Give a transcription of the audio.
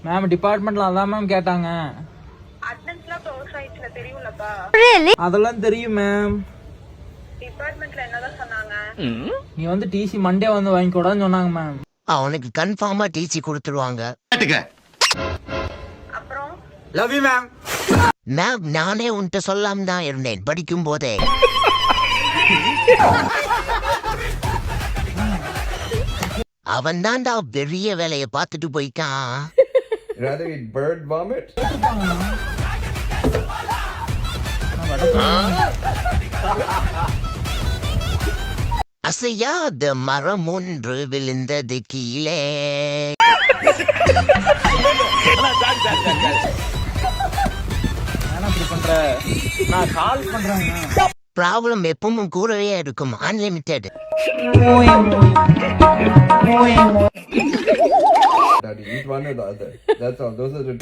Ma'am டிபார்ட்மெண்ட்ல அதான் ma'am கேட்டாங்க. அட்டெண்டன்ஸ்லாம் க்ளோஸ் ஆயிடுச்சுல தெரியும்லப்பா. அதெல்லாம் தெரியும் மேம். டிபார்ட்மெண்ட்ல என்னதான் சொன்னாங்க? நீ வந்து டிசி மண்டே வந்து வாங்கிக்கூடாதுன்னு சொன்னாங்க மேம். அவனுக்கு கன்ஃபார்மா டிசி கொடுத்துருவாங்க. அப்புறம் லவ் யூ மேம். மேம் நானே உன்கிட்ட சொல்லாம தான் இருந்தேன் படிக்கும் போதே. அவன் தான்டா பெரிய வேலையை பார்த்துட்டு போய்க்கான். Rather eat bird vomit? அசையாத மரம் ஒன்று விழுந்தது கீழே. என்ன இப்படி பண்ற? நான் கால் பண்றேங்க. ப்ராப்ளம் எப்பவும் கூடவே இருக்கும். Unlimited. Daddy, eat one or the other. That's all. Those are the